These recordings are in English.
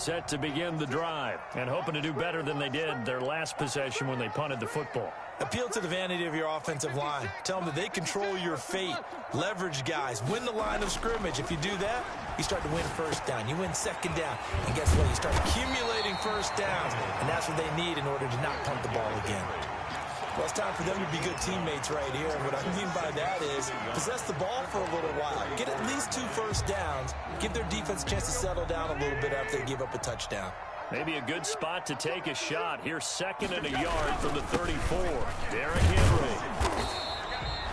Set to begin the drive and hoping to do better than they did their last possession when they punted the football. Appeal to the vanity of your offensive line. Tell them that they control your fate. Leverage guys. Win the line of scrimmage. If you do that, you start to win first down. You win second down. And guess what? You start accumulating first downs. And that's what they need in order to not punt the ball again. Well, it's time for them to be good teammates right here. And what I mean by that is possess the ball for a little while. Get at least 2 first downs. Give their defense a chance to settle down a little bit after they give up a touchdown. Maybe a good spot to take a shot. Here's 2nd and a yard from the 34. Derrick Henry.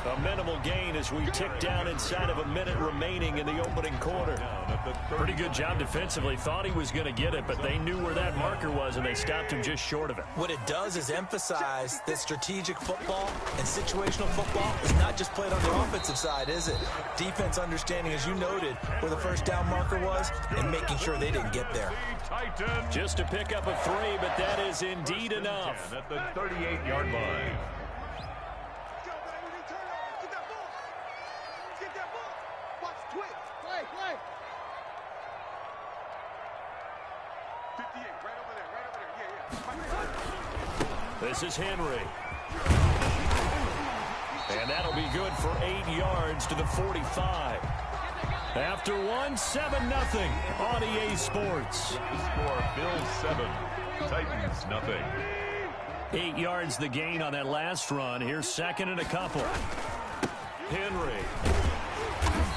A minimal gain as we tick down inside of a minute remaining in the opening quarter. Pretty good job defensively. Thought he was going to get it, but they knew where that marker was, and they stopped him just short of it. What it does is emphasize that strategic football and situational football is not just played on the offensive side, is it? Defense understanding, as you noted, where the first down marker was and making sure they didn't get there. Just to pick up a 3, but that is indeed enough. At the 38-yard line. This is Henry. And that'll be good for 8 yards to the 45. After one, 7-0 on EA Sports. Score, Bills 7, Titans nothing. 8 yards the gain on that last run. Here's 2nd and a couple. Henry.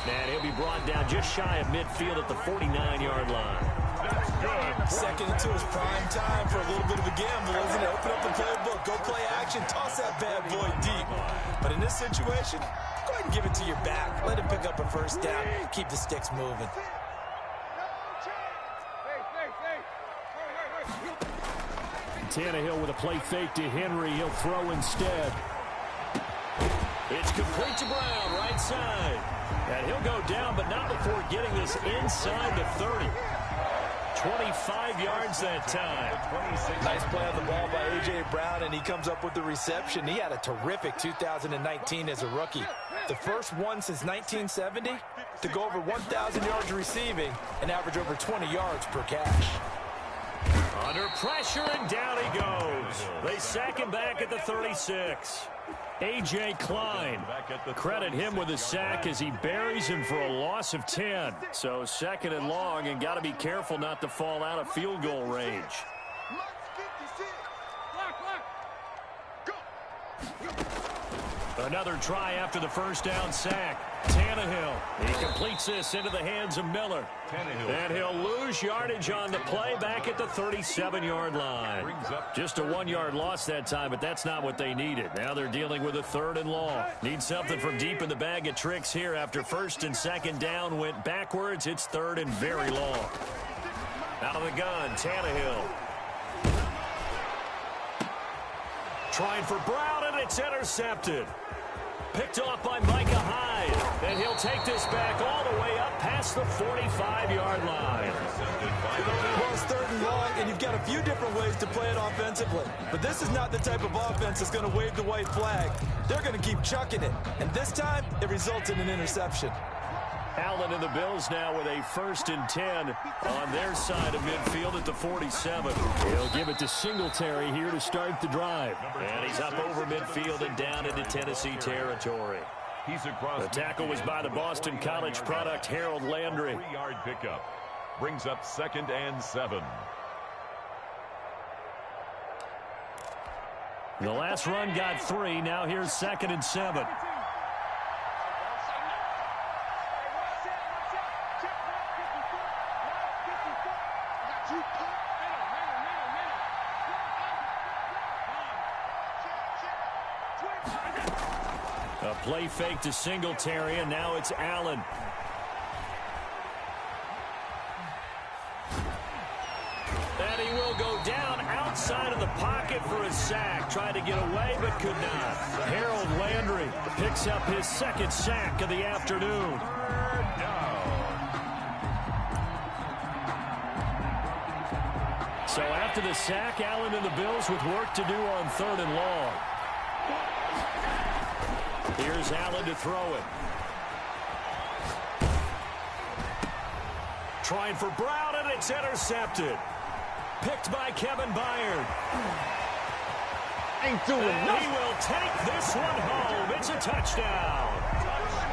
And he'll be brought down just shy of midfield at the 49-yard line. That's good. Second into his prime time for a little bit of a gamble, isn't it? Open up the playbook, go play action, toss that bad boy deep. But in this situation, go ahead and give it to your back. Let him pick up a first down. Keep the sticks moving. Tannehill with a play fake to Henry. He'll throw instead. It's complete to Brown, right side. And he'll go down, but not before getting this inside the 30. 25 yards that time. Nice play on the ball by A.J. Brown, and he comes up with the reception. He had a terrific 2019 as a rookie. The first one since 1970 to go over 1,000 yards receiving and average over 20 yards per catch. Under pressure, and down he goes. They sack him back at the 36. A.J. Klein, credit him with a sack as he buries him for a loss of 10. So 2nd and long, and got to be careful not to fall out of field goal range. Another try after the first down sack. Tannehill, he completes this into the hands of Miller. And he'll lose yardage on the play back at the 37-yard line. Just a 1-yard loss that time, but that's not what they needed. Now they're dealing with a 3rd and long. Need something from deep in the bag of tricks here after 1st and 2nd down went backwards. It's 3rd and very long. Out of the gun, Tannehill. Trying for Brown, and it's intercepted. Picked off by Micah Hyde. And he'll take this back all the way up past the 45-yard line. Well, it's 3rd and long, and you've got a few different ways to play it offensively. But this is not the type of offense that's going to wave the white flag. They're going to keep chucking it. And this time, it results in an interception. Allen and the Bills now with a 1st and 10 on their side of midfield at the 47. He'll give it to Singletary here to start the drive. And he's up over midfield and down into Tennessee territory. The tackle was by the Boston College product, Harold Landry. 3-yard pickup. Brings up 2nd and 7. The last run got 3. Now here's 2nd and 7. A play fake to Singletary, and now it's Allen. And he will go down outside of the pocket for a sack. Tried to get away, but could not. Harold Landry picks up his 2nd sack of the afternoon. So after the sack, Allen and the Bills with work to do on 3rd and long. Here's Allen to throw it. trying for Brown, and it's intercepted. Picked by Kevin Byard. Ain't doing nothing. He will take this one home. It's a touchdown.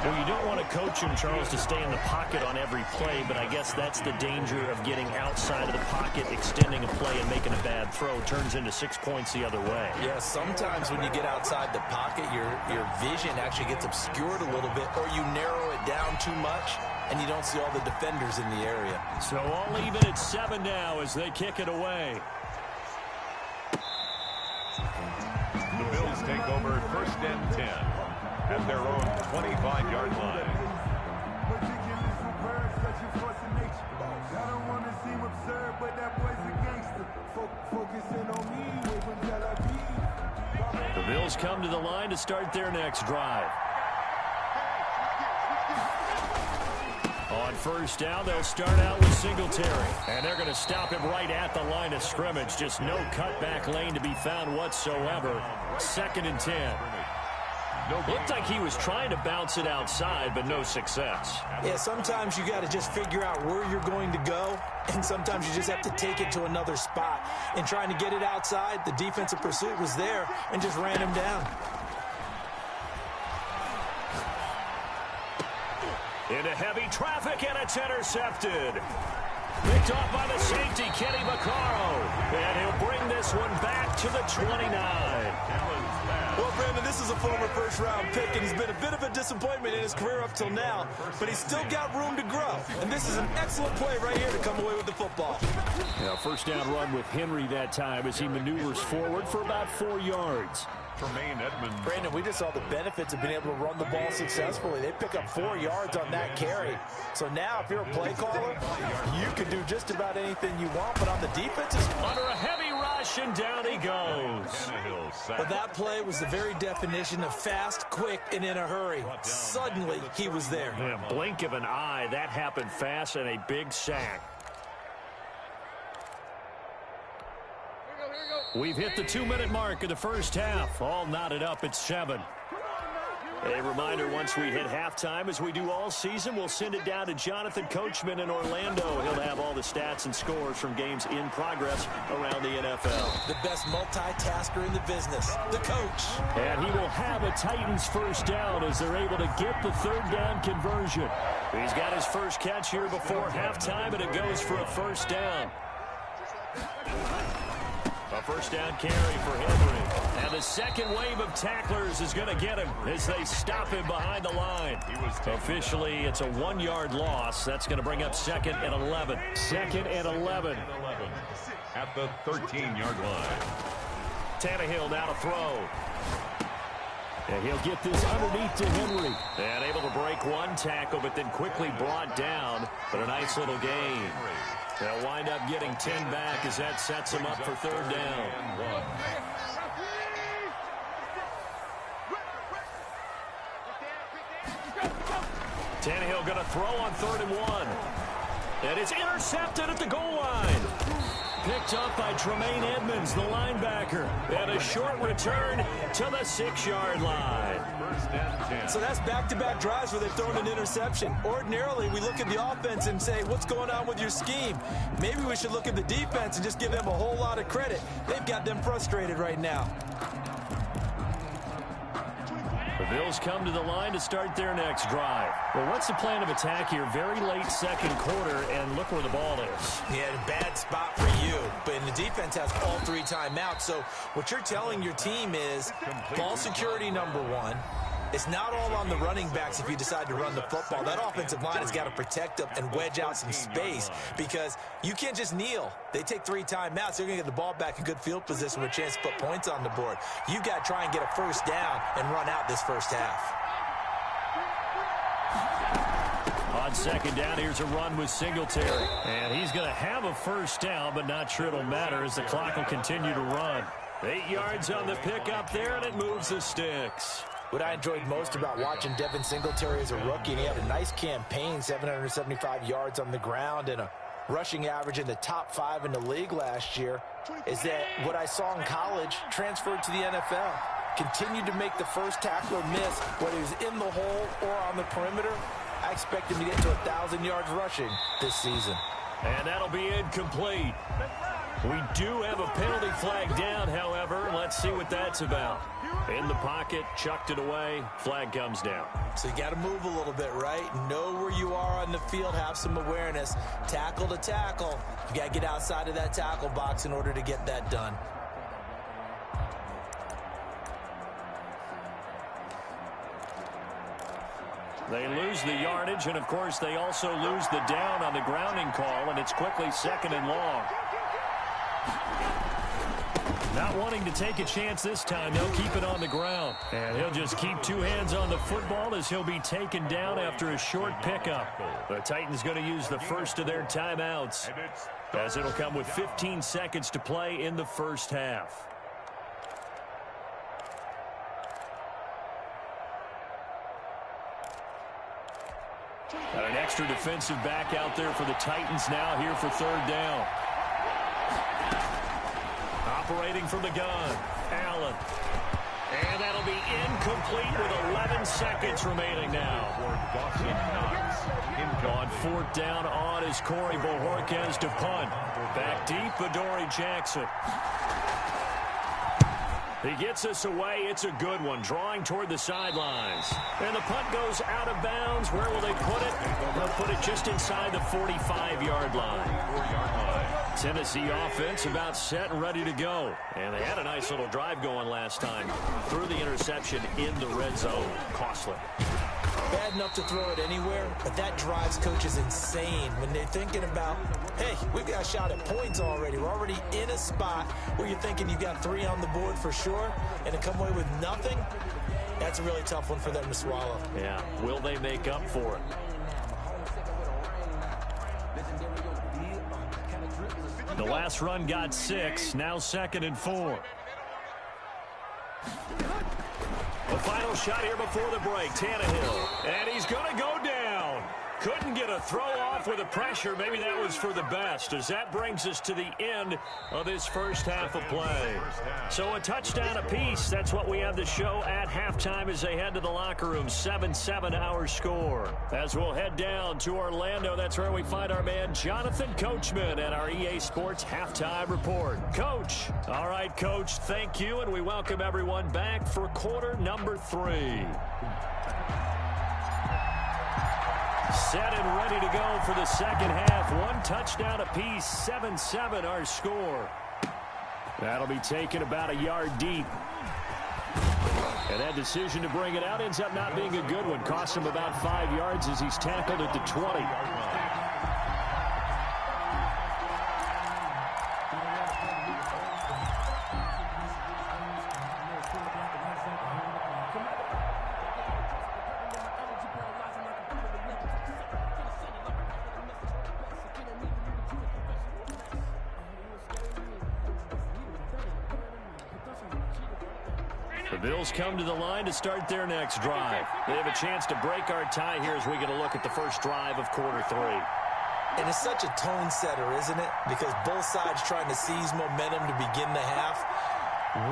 Well, you don't want to coach him, Charles, to stay in the pocket on every play, but I guess that's the danger of getting outside of the pocket, extending a play, and making a bad throw. Turns into 6 points the other way. Yeah, sometimes when you get outside the pocket, your vision actually gets obscured a little bit, or you narrow it down too much, and you don't see all the defenders in the area. So all even at 7 now as they kick it away. The Bills take over 1st and 10 at their own 25-yard line. The Bills come to the line to start their next drive. On 1st down, they'll start out with Singletary. And they're going to stop him right at the line of scrimmage. Just no cutback lane to be found whatsoever. 2nd and 10. Looked like he was trying to bounce it outside, but no success. Yeah, sometimes you got to just figure out where you're going to go, and sometimes you just have to take it to another spot. And trying to get it outside, the defensive pursuit was there and just ran him down. Into heavy traffic, and it's intercepted. Picked off by the safety, Kenny Vaccaro. And he'll bring this one back to the 29. Well, Brandon, this is a former first-round pick, and he's been a bit of a disappointment in his career up till now, but he's still got room to grow. And this is an excellent play right here to come away with the football. Yeah, 1st down run with Henry that time as he maneuvers forward for about 4 yards. Tremaine Edmonds. Brandon, we just saw the benefits of being able to run the ball successfully. They pick up 4 yards on that carry. So now, if you're a play caller, you can do just about anything you want, but on the defenses, under a heavy rush, and down he goes. But that play was the very definition of fast, quick, and in a hurry. Suddenly, he was there. In a blink of an eye, that happened fast, and a big sack. We've hit the 2-minute mark of the 1st half. All knotted up at 7. A reminder, once we hit halftime, as we do all season, we'll send it down to Jonathan Coachman in Orlando. He'll have all the stats and scores from games in progress around the NFL. The best multitasker in the business, the coach. And he will have a Titans 1st down as they're able to get the 3rd down conversion. He's got his first catch here before halftime, and it goes for a 1st down. A 1st down carry for Henry. And the second wave of tacklers is going to get him as they stop him behind the line. Officially, it's a 1-yard loss. That's going to bring up 2nd and 11. 2nd and 11. At the 13-yard line. Tannehill now to throw. And he'll get this underneath to Henry. And able to break one tackle, but then quickly brought down. But a nice little gain. They'll wind up getting 10 back as that sets them up for 3rd down. Tannehill going to throw on 3rd and 1. And it's intercepted at the goal line. Picked up by Tremaine Edmonds, the linebacker. And a short return to the 6-yard line. So that's back-to-back drives where they've thrown an interception. Ordinarily, we look at the offense and say, what's going on with your scheme? Maybe we should look at the defense and just give them a whole lot of credit. They've got them frustrated right now. The Bills come to the line to start their next drive. Well, what's the plan of attack here? Very late 2nd quarter, and look where the ball is. Yeah, a bad spot for you. But the defense has all 3 timeouts. So what you're telling your team is ball security number 1. It's not all on the running backs if you decide to run the football. That offensive line has got to protect them and wedge out some space because you can't just kneel. They take 3 timeouts. They're going to get the ball back in good field position with a chance to put points on the board. You've got to try and get a 1st down and run out this 1st half. On 2nd down, here's a run with Singletary. And he's going to have a 1st down, but not sure it'll matter as the clock will continue to run. 8 yards on the pickup there, and it moves the sticks. What I enjoyed most about watching Devin Singletary as a rookie, and he had a nice campaign, 775 yards on the ground and a rushing average in the top 5 in the league last year, is that what I saw in college transferred to the NFL. Continued to make the first tackler miss, whether he was in the hole or on the perimeter. I expect him to get to 1,000 yards rushing this season. And that'll be incomplete. We do have a penalty flag down, however. Let's see what that's about. In the pocket, chucked it away, flag comes down. So you got to move a little bit, right? Know where you are on the field, have some awareness. Tackle to tackle. You got to get outside of that tackle box in order to get that done. They lose the yardage, and, of course, they also lose the down on the grounding call, and it's quickly second and long. Not wanting to take a chance this time, they'll keep it on the ground. And he'll just keep two hands on the football as he'll be taken down after a short pickup. The Titans going to use the first of their timeouts, as it'll come with 15 seconds to play in the first half. Got an extra defensive back out there for the Titans now here for third down. Operating from the gun, Allen. And that'll be incomplete with 11 seconds remaining now. On fourth down on is Corey Bojorquez to punt. Back deep, Adoree Jackson. He gets us away. It's a good one. Drawing toward the sidelines. And the punt goes out of bounds. Where will they put it? They'll put it just inside the 45-yard line. Tennessee offense about set and ready to go. And they had a nice little drive going last time. Threw the interception in the red zone. Costly. Bad enough to throw it anywhere, but that drives coaches insane when they're thinking about, hey, we've got a shot at points already. We're already in a spot where you're thinking you've got 3 on the board for sure, and to come away with nothing, that's a really tough one for them to swallow. Yeah, will they make up for it? The last run got 6, now 2nd and 4. The final shot here before the break, Tannehill. And he's going to go down. Couldn't get a throw off with the pressure. Maybe that was for the best, as that brings us to the end of this first half of play. So a touchdown apiece. That's what we have to show at halftime as they head to the locker room. 7-7 our score. As we'll head down to Orlando, that's where we find our man Jonathan Coachman at our EA Sports Halftime Report. Coach. All right, Coach, thank you, and we welcome everyone back for quarter number 3. Set and ready to go for the second half. 1 touchdown apiece, 7-7 our score. That'll be taken about a yard deep. And that decision to bring it out ends up not being a good one. Costs him about 5 yards as he's tackled at the 20. The Bills come to the line to start their next drive. They have a chance to break our tie here as we get a look at the first drive of quarter 3. And it's such a tone setter, isn't it? Because both sides trying to seize momentum to begin the half.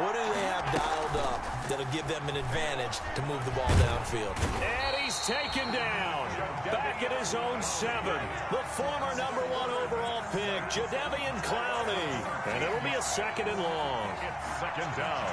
What do they have dialed up that'll give them an advantage to move the ball downfield? And he's taken down. Back at his own 7. The former #1 overall pick, Jadeveon Clowney. And it'll be a 2nd and long. It's 2nd down.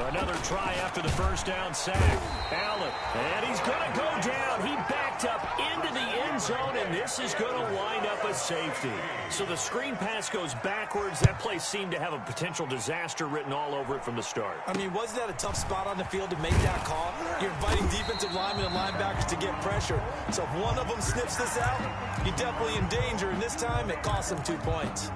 Another try after the first down sack. Allen, and he's going to go down. He backed up into the end zone, and this is going to wind up a safety. So the screen pass goes backwards. That play seemed to have a potential disaster written all over it from the start. I mean, wasn't that a tough spot on the field to make that call? You're inviting defensive linemen and linebackers to get pressure. So if one of them sniffs this out, you're definitely in danger, and this time it costs them 2 points.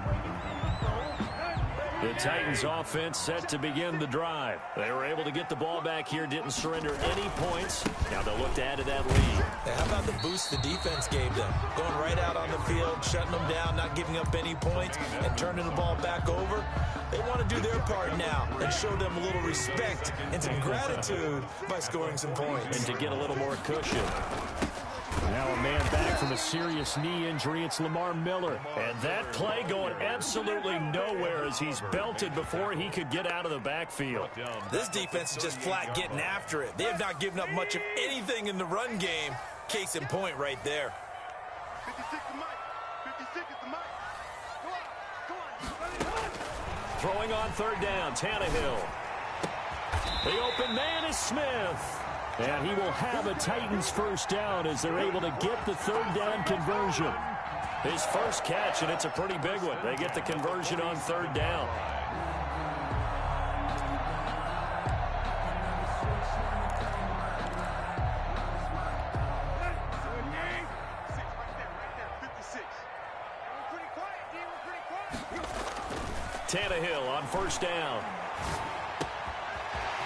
The Titans offense set to begin the drive. They were able to get the ball back here, didn't surrender any points. Now they'll look to add to that lead. Hey, how about the boost the defense gave them? Going right out on the field, shutting them down, not giving up any points, and turning the ball back over. They want to do their part now and show them a little respect and some gratitude by scoring some points. And to get a little more cushion. Now a man back from a serious knee injury. It's Lamar Miller. And that play going absolutely nowhere as he's belted before he could get out of the backfield. This defense is just flat getting after it. They have not given up much of anything in the run game. Case in point right there. 56 is Mike. 56 is the Mike. Come on. Throwing on third down, Tannehill. The open man is Smith. And he will have a Titans first down as they're able to get the third down conversion. His first catch, and it's a pretty big one. They get the conversion on third down. Tannehill on first down.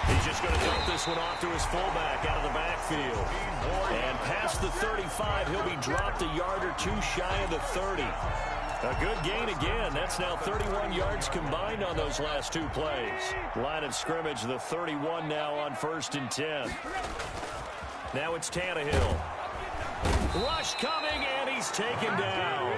He's just going to dump this one off to his fullback out of the backfield. And past the 35, he'll be dropped a yard or two shy of the 30. A good gain again. That's now 31 yards combined on those last two plays. Line of scrimmage, the 31 now on 1st and 10. Now it's Tannehill. Rush coming, and he's taken down.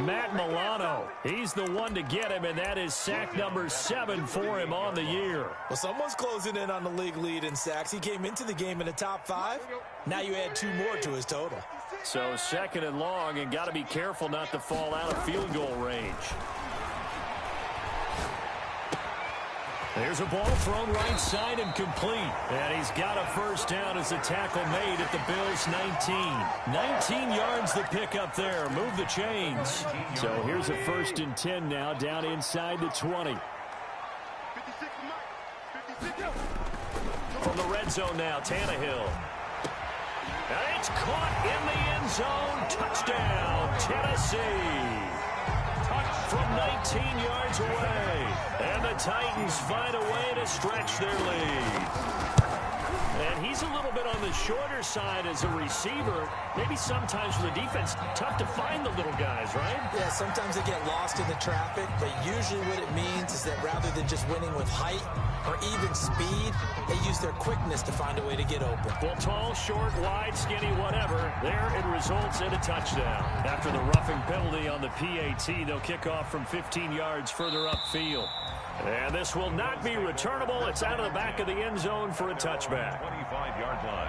Matt Milano, he's the one to get him, and that is sack number 7 for him on the year. Well, someone's closing in on the league lead in sacks. He came into the game in the top 5. Now you add 2 more to his total. So 2nd and long, and got to be careful not to fall out of field goal range. There's a ball thrown right side and complete. And he's got a first down as a tackle made at the Bills' 19. 19 yards the pick up there. Move the chains. So here's a 1st and 10 now down inside the 20. From the red zone now, Tannehill. And it's caught in the end zone. Touchdown, Tennessee. From 19 yards away. And the Titans find a way to stretch their lead. And he's a little bit on the shorter side as a receiver. Maybe sometimes for the defense, tough to find the little guys, right? Yeah, sometimes they get lost in the traffic, but usually what it means is that rather than just winning with height or even speed, they use their quickness to find a way to get open. Well, tall, short, wide, skinny, whatever, there it results in a touchdown. After the roughing penalty on the PAT, they'll kick off from 15 yards further upfield. And this will not be returnable. It's out of the back of the end zone for a touchback. 25-yard line.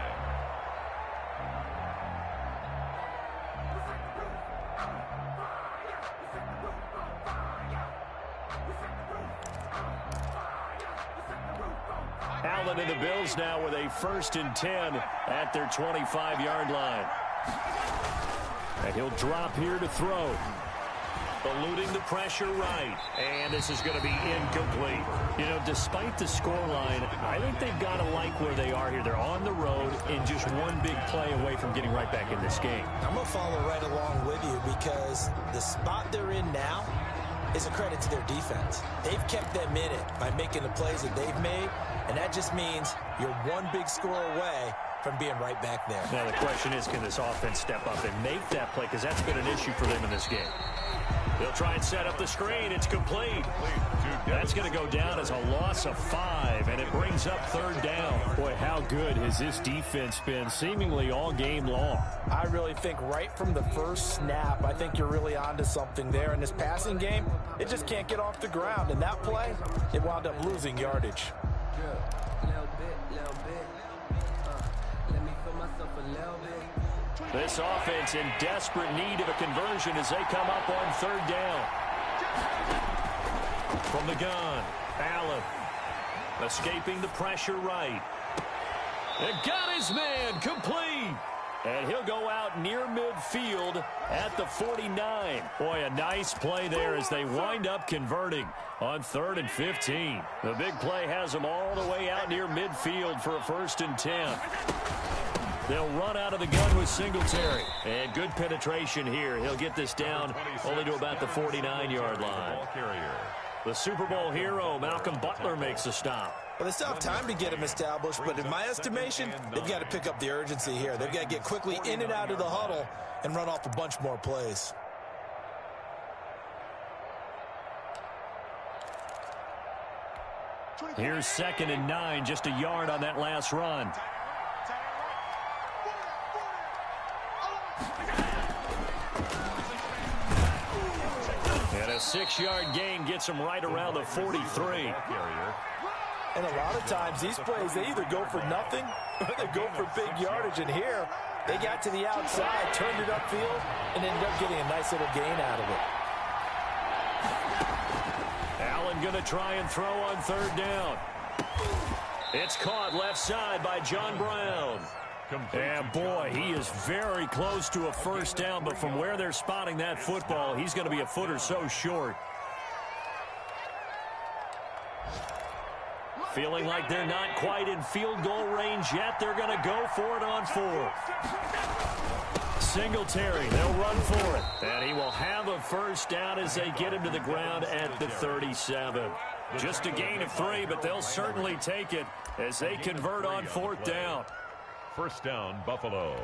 Allen and the Bills now with a 1st and 10 at their 25-yard line. And he'll drop here to throw. Eluding the pressure right. And this is going to be incomplete. You know, despite the scoreline, I think they've got to like where they are here. They're on the road and just one big play away from getting right back in this game. I'm going to follow right along with you because the spot they're in now is a credit to their defense. They've kept them in it by making the plays that they've made, and that just means you're one big score away from being right back there. Now the question is, can this offense step up and make that play? Because that's been an issue for them in this game. They'll try and set up the screen. It's complete. That's going to go down as a loss of 5, and it brings up 3rd down. Boy, how good has this defense been seemingly all game long? I really think right from the first snap, I think you're really onto something there. In this passing game, it just can't get off the ground. And that play, it wound up losing yardage. This offense in desperate need of a conversion as they come up on 3rd down. From the gun, Allen escaping the pressure right. And got his man complete. And he'll go out near midfield at the 49. Boy, a nice play there as they wind up converting on 3rd and 15. The big play has them all the way out near midfield for a 1st and 10. They'll run out of the gun with Singletary. And good penetration here. He'll get this down only to about the 49-yard line. The Super Bowl hero, Malcolm Butler, makes a stop. Well, they still have time to get him established, but in my estimation, they've got to pick up the urgency here. They've got to get quickly in and out of the huddle and run off a bunch more plays. Here's 2nd and 9, just a yard on that last run. 6-yard gain gets him right around the 43. And a lot of times these plays, they either go for nothing or they go for big yardage. And here, they got to the outside, turned it upfield, and ended up getting a nice little gain out of it. Allen going to try and throw on 3rd down. It's caught left side by John Brown. And boy, he is very close to a 1st down, but from where they're spotting that football, he's going to be a foot or so short. Feeling like they're not quite in field goal range yet. They're going to go for it on 4th. Singletary, they'll run for it. And he will have a 1st down as they get him to the ground at the 37. Just a gain of 3, but they'll certainly take it as they convert on 4th down. 1st down, Buffalo.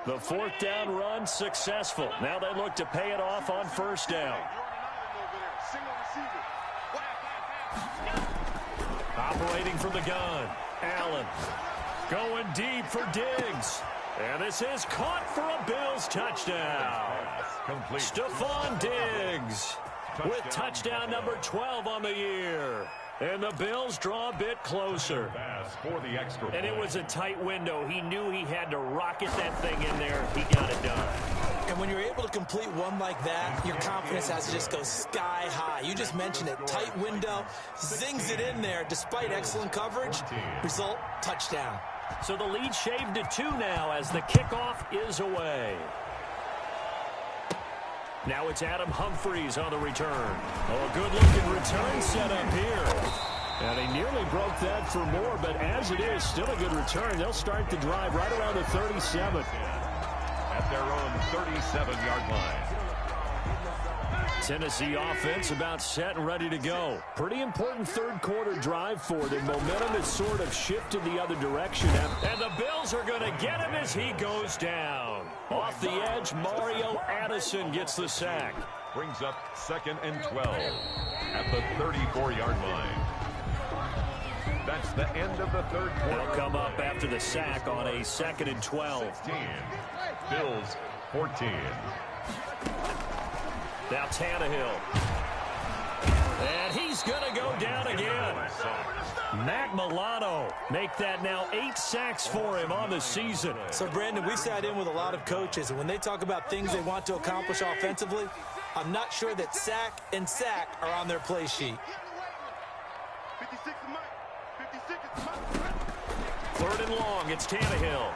The 4th down run successful. Now they look to pay it off on 1st down. Operating from the gun, Allen going deep for Diggs. And this is caught for a Bills touchdown. Stephon Diggs with touchdown number 12 on the year. And the Bills draw a bit closer. And it was a tight window. He knew he had to rocket that thing in there. He got it done. And when you're able to complete one like that, your confidence has to just go sky high. You just mentioned it. Tight window, zings it in there despite excellent coverage. Result, touchdown. So the lead shaved to 2 now as the kickoff is away. Now it's Adam Humphries on the return. Oh, a good-looking return set up here. And he nearly broke that for more, but as it is, still a good return. They'll start the drive right around the 37. At their own 37-yard line. Tennessee offense about set and ready to go. Pretty important 3rd quarter drive for them. Momentum has sort of shifted the other direction. And the Bills are going to get him as he goes down. Off the edge, Mario Addison gets the sack. Brings up 2nd and 12 at the 34-yard line. That's the end of the 3rd quarter. They'll come up after the sack on a 2nd and 12. 16. Bills 14. Now Tannehill. And he's going to go down again. Matt Milano make that now 8 sacks for him on the season. So, Brandon, we sat in with a lot of coaches, and when they talk about things they want to accomplish offensively, I'm not sure that sack and sack are on their play sheet. 3rd and long, it's Tannehill.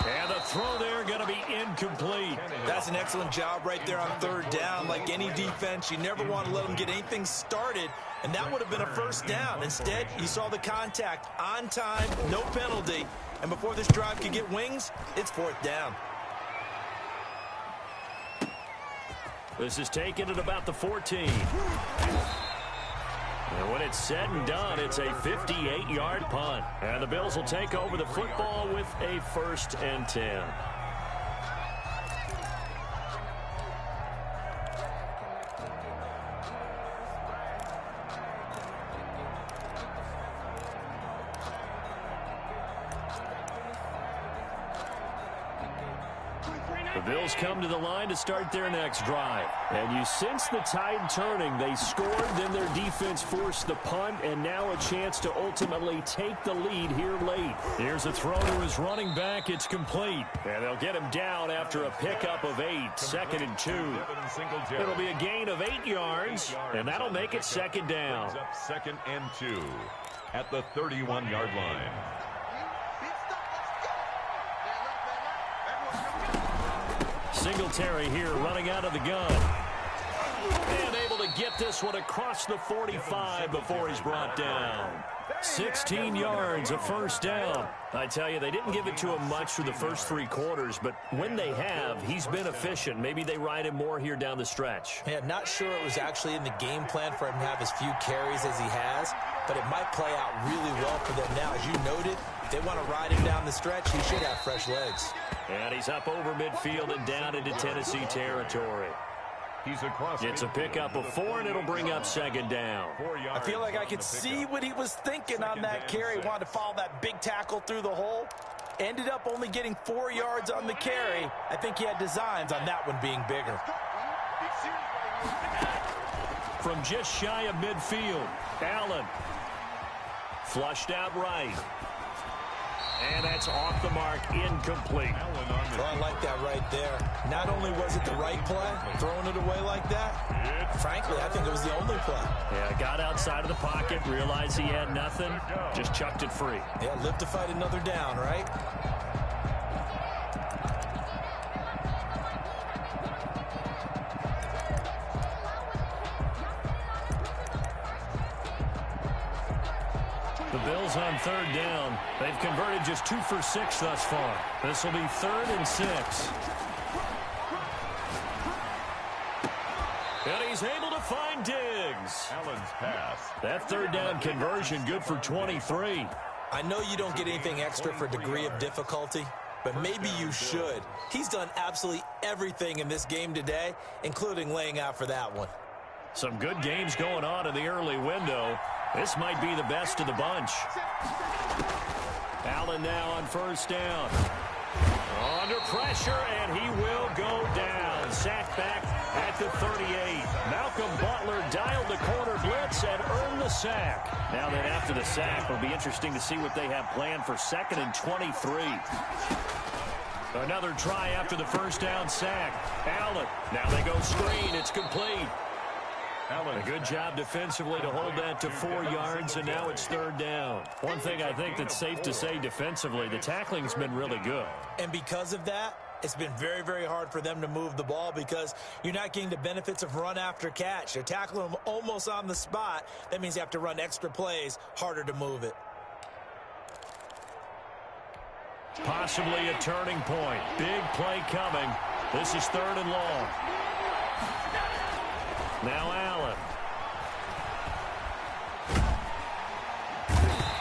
And the throw there going to be incomplete. That's an excellent job right there on 3rd down. Like any defense, you never want to let them get anything started, and that would have been a 1st down. Instead, you saw the contact on time, no penalty, and before this drive could get wings, it's 4th down. This is taken at about the 14. And when it's said and done, it's a 58-yard punt. And the Bills will take over the football with a 1st and 10. The Bills come to the line to start their next drive. And you sense the tide turning. They scored, then their defense forced the punt, and now a chance to ultimately take the lead here late. Here's a throw to his running back. It's complete. And they'll get him down after a pickup of 8, 2nd and 2. It'll be a gain of 8 yards, and that'll make it 2nd down. 2nd and 2 at the 31-yard line. Singletary here running out of the gun. And able to get this one across the 45 before he's brought down. 16 yards, a 1st down. I tell you, they didn't give it to him much for the first 3 quarters, but when they have, he's been efficient. Maybe they ride him more here down the stretch. Yeah, not sure it was actually in the game plan for him to have as few carries as he has, but it might play out really well for them now. As you noted, if they want to ride him down the stretch, he should have fresh legs. And he's up over midfield and down into Tennessee territory. He's across. It's a pickup of 4, and it'll bring up 2nd down. I feel like I could see what he was thinking on that carry. Wanted to follow that big tackle through the hole. Ended up only getting 4 yards on the carry. I think he had designs on that one being bigger. from just shy of midfield. Allen. Flushed out right. And that's off the mark, incomplete. Well, I like that right there. Not only was it the right play, throwing it away like that, frankly, I think it was the only play. Yeah, got outside of the pocket, realized he had nothing, just chucked it free. Yeah, live to fight another down, right? The Bills on third down. They've converted just 2 for 6 thus far. This will be 3rd and 6. And he's able to find Diggs. Allen's pass. That third down conversion good for 23. I know you don't get anything extra for degree of difficulty, but maybe you should. He's done absolutely everything in this game today, including laying out for that one. Some good games going on in the early window. This might be the best of the bunch. Allen now on first down. Under pressure, and he will go down. Sacked back at the 38. Malcolm Butler dialed the corner blitz and earned the sack. Now then, after the sack, it'll be interesting to see what they have planned for 2nd and 23. Another try after the first down sack. Allen. Now they go screen. It's complete. Allen, a good job defensively to hold that to 4 yards, and now it's 3rd down. One thing I think that's safe to say defensively, the tackling's been really good. And because of that, it's been very, very hard for them to move the ball because you're not getting the benefits of run after catch. They're tackling them almost on the spot. That means you have to run extra plays, harder to move it. Possibly a turning point. Big play coming. This is 3rd and long. Now Allen.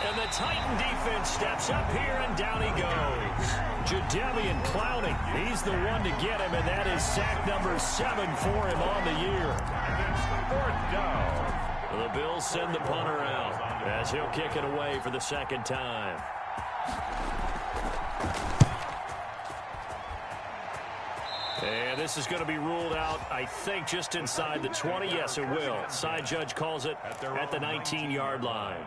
And the Titan defense steps up here, and down he goes. Jadeveon Clowney, he's the one to get him, and that is sack number 7 for him on the year. And it's 4th down. The Bills send the punter out as he'll kick it away for the 2nd time. And this is going to be ruled out, I think, just inside the 20. Yes, it will. Side judge calls it at the 19-yard line.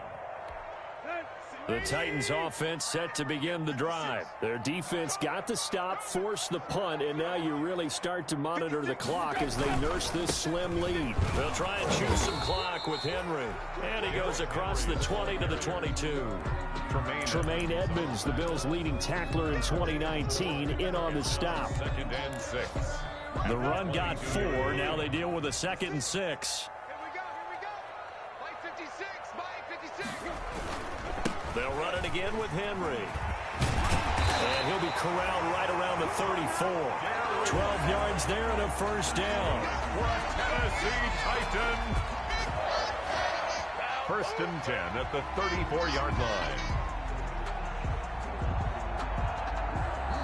The Titans offense set to begin the drive. Their defense got the stop, forced the punt, and now you really start to monitor the clock as they nurse this slim lead. They'll try and choose some clock with Henry. And he goes across the 20 to the 22. Tremaine Edmonds, the Bills' leading tackler in 2019, in on the stop. 2nd and 6. The run got 4. Now they deal with a 2nd and 6. Mike 56, Mike 56. They'll run it again with Henry. And he'll be corralled right around the 34. 12 yards there and a 1st down. For a Tennessee Titan. 1st and 10 at the 34-yard line.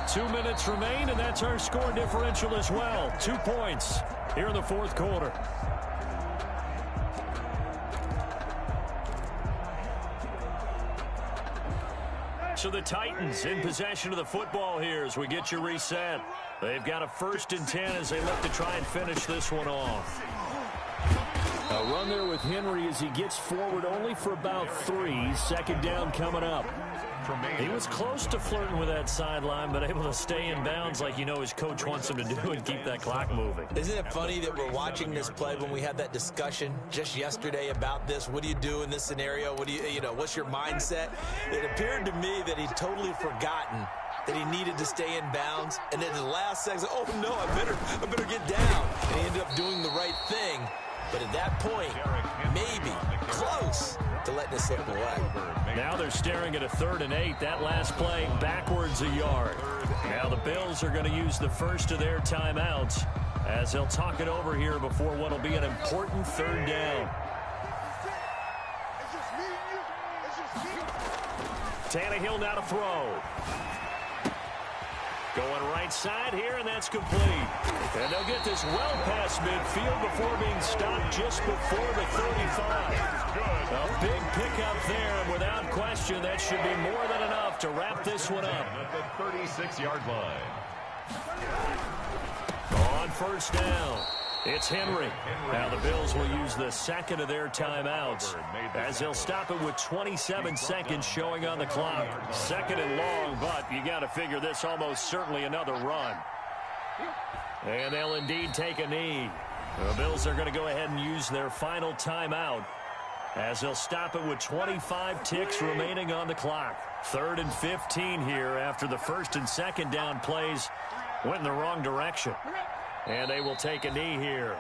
2 minutes remain, and that's our score differential as well. 2 points here in the 4th quarter. So the Titans in possession of the football here as we get you reset. They've got a 1st and 10 as they look to try and finish this one off. A run there with Henry as he gets forward only for about 3. 2nd down coming up. He was close to flirting with that sideline, but able to stay in bounds like you know his coach wants him to do and keep that clock moving. Isn't it funny that we're watching this play when we had that discussion just yesterday about this? What do you do in this scenario? What do you know, what's your mindset? It appeared to me that he'd totally forgotten that he needed to stay in bounds, and then the last second, oh no, I better get down. And he ended up doing the right thing. But at that point, maybe close to letting it slip away. Now they're staring at a 3rd and 8. That last play backwards a yard. Now the Bills are going to use the first of their timeouts as they'll talk it over here before what will be an important 3rd down. Tannehill now to throw. Going right side here, and that's complete. And they'll get this well past midfield before being stopped just before the 35. A big pickup there, and without question, that should be more than enough to wrap this one up. At the 36-yard line. On 1st down. It's Henry. Now the Bills will use the second of their timeouts as they'll stop it with 27 seconds showing on the clock. Second and long, but you got to figure this almost certainly another run. And they'll indeed take a knee. The Bills are going to go ahead and use their final timeout as they'll stop it with 25 ticks remaining on the clock. 3rd and 15 here after the first and second down plays went in the wrong direction. And they will take a knee here.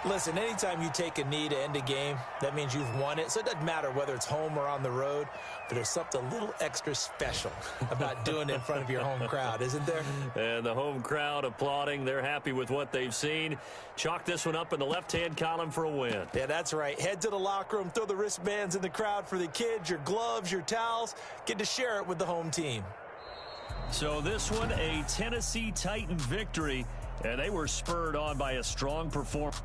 Listen, anytime you take a knee to end a game, that means you've won it. So it doesn't matter whether it's home or on the road, but there's something a little extra special about doing it in front of your home crowd, isn't there? And the home crowd applauding. They're happy with what they've seen. Chalk this one up in the left-hand column for a win. Yeah, that's right. Head to the locker room, throw the wristbands in the crowd for the kids, your gloves, your towels. Get to share it with the home team. So this one, a Tennessee Titan victory. And they were spurred on by a strong performance.